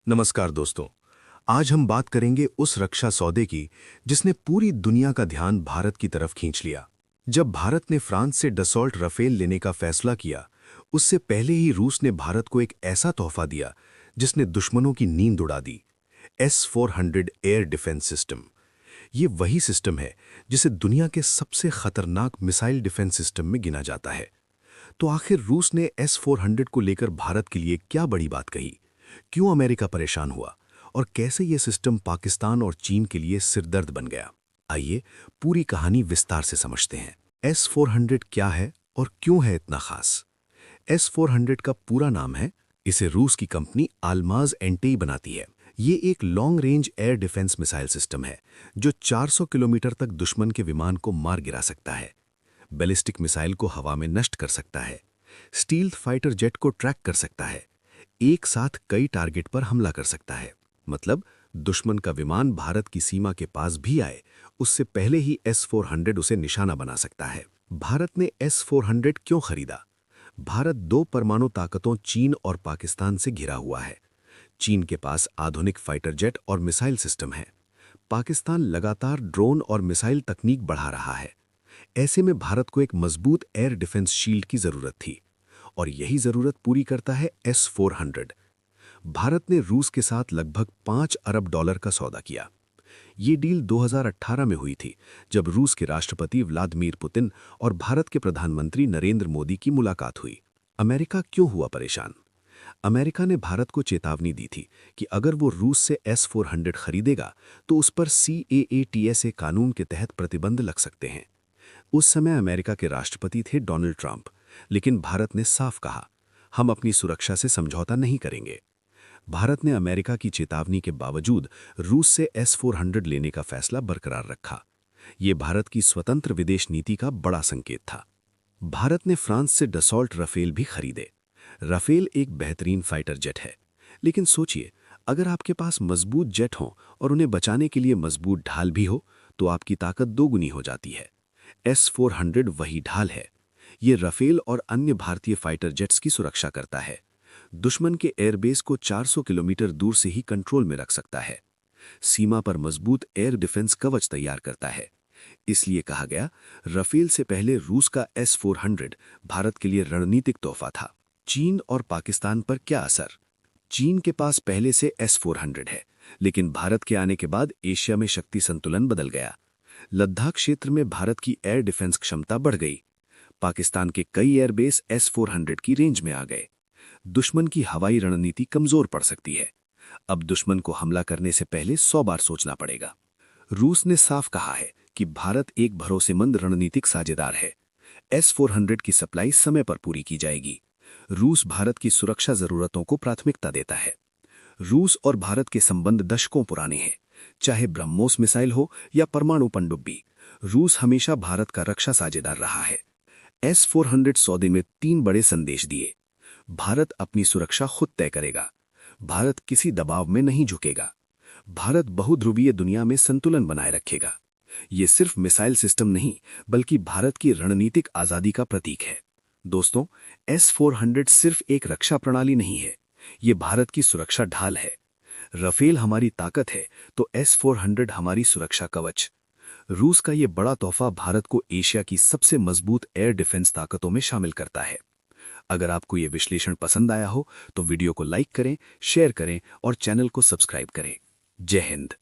नमस्कार दोस्तों। आज हम बात करेंगे उस रक्षा सौदे की जिसने पूरी दुनिया का ध्यान भारत की तरफ खींच लिया। जब भारत ने फ्रांस से डसॉल्ट राफेल लेने का फैसला किया, उससे पहले ही रूस ने भारत को एक ऐसा तोहफा दिया जिसने दुश्मनों की नींद उड़ा दी। S-400 air defence system. ये वही सिस्टम है जिसे दुनिया के सबसे खतरनाक मिसाइल डिफेंस सिस्टम में गिना जाता है। तो आखिर रूस ने S-400 को लेकर भारत के लिए क्या बड़ी बात कही? क्यों अमेरिका परेशान हुआ और कैसे यह सिस्टम पाकिस्तान और चीन के लिए सिरदर्द बन गया? आइए पूरी कहानी विस्तार से समझते हैं। S-400 क्या है और क्यों है इतना खास? S-400 का पूरा नाम है, इसे रूस की कंपनी आलमाज एंटेई बनाती है। ये एक long range air defence missile system है जो 400 किलोमीटर तक दुश्मन के विमान को मार गिरा सकता है, बैलिस्टिक मिसाइल को हवा में नष्ट कर सकता है, स्टील्थ फाइटर जेट को ट्रैक कर सकता है, एक साथ कई टारगेट पर हमला कर सकता है। मतलब दुश्मन का विमान भारत की सीमा के पास भी आए, उससे पहले ही S-400 उसे निशाना बना सकता है। भारत ने S-400 क्यों खरीदा? भारत दो परमाणु ताकतों चीन और पाकिस्तान से घिरा हुआ है। चीन के पास आधुनिक फाइटर जेट और मिसाइल सिस्टम है। पाकिस्तान लगातार ड्रोन और मिसाइल तकनीक बढ़ा रहा है। ऐसे में भारत को एक मजबूत एयर डिफेंस शील्ड की जरूरत थी और यही जरूरत पूरी करता है S-400। भारत ने रूस के साथ लगभग 5 अरब डॉलर का सौदा किया। ये डील 2018 में हुई थी, जब रूस के राष्ट्रपति व्लादिमीर पुतिन और भारत के प्रधानमंत्री नरेंद्र मोदी की मुलाकात हुई। अमेरिका क्यों हुआ परेशान? अमेरिका ने भारत को चेतावनी दी थी कि अगर वो रूस से S-400 खरीदेगा तो उस पर CAATS कानून के तहत प्रतिबंध लग सकते हैं। उस समय अमेरिका के राष्ट्रपति थे डोनाल्ड ट्रंप, लेकिन भारत ने साफ कहा, हम अपनी सुरक्षा से समझौता नहीं करेंगे। भारत ने अमेरिका की चेतावनी के बावजूद रूस से S-400 लेने का फैसला बरकरार रखा। ये भारत की स्वतंत्र विदेश नीति का बड़ा संकेत था। भारत ने फ्रांस से डसॉल्ट राफेल भी खरीदे। राफेल एक बेहतरीन फाइटर जेट है, लेकिन सोचिए, अगर आपके पास मजबूत जेट हो और उन्हें बचाने के लिए मजबूत ढाल भी हो, तो आपकी ताकत दोगुनी हो जाती है। S-400 वही ढाल है। ये राफेल और अन्य भारतीय फाइटर जेट्स की सुरक्षा करता है। दुश्मन के एयरबेस को 400 किलोमीटर दूर से ही कंट्रोल में रख सकता है। सीमा पर मजबूत एयर डिफेंस कवच तैयार करता है। इसलिए कहा गया, राफेल से पहले रूस का S-400 भारत के लिए रणनीतिक तोहफा था। चीन और पाकिस्तान पर क्या असर? चीन के पास पहले से S-400 है, लेकिन भारत के आने के बाद एशिया में शक्ति संतुलन बदल गया। लद्दाख क्षेत्र में भारत की एयर डिफेंस क्षमता बढ़ गई। पाकिस्तान के कई एयरबेस S-400 की रेंज में आ गए। दुश्मन की हवाई रणनीति कमजोर पड़ सकती है। अब दुश्मन को हमला करने से पहले 100 बार सोचना पड़ेगा। रूस ने साफ कहा है कि भारत एक भरोसेमंद रणनीतिक साझेदार है। S-400 की सप्लाई समय पर पूरी की जाएगी। रूस भारत की सुरक्षा जरूरतों को प्राथमिकता देता है। रूस और भारत के संबंध दशकों पुराने हैं। चाहे ब्रह्मोस मिसाइल हो या परमाणु पनडुब्बी, रूस हमेशा भारत का रक्षा साझेदार रहा है। S-400 सौदे में 3 बड़े संदेश दिए। भारत अपनी सुरक्षा खुद तय करेगा। भारत किसी दबाव में नहीं झुकेगा। भारत बहुध्रुवीय दुनिया में संतुलन बनाए रखेगा। ये सिर्फ मिसाइल सिस्टम नहीं, बल्कि भारत की रणनीतिक आजादी का प्रतीक है। दोस्तों, S-400 सिर्फ एक रक्षा प्रणाली नहीं है, ये भारत की सुरक्षा ढाल है। राफेल हमारी ताकत है, तो S-400 हमारी सुरक्षा कवच। रूस का ये बड़ा तोहफा भारत को एशिया की सबसे मजबूत एयर डिफेंस ताकतों में शामिल करता है। अगर आपको ये विश्लेषण पसंद आया हो, तो वीडियो को लाइक करें, शेयर करें और चैनल को सब्सक्राइब करें। जय हिंद।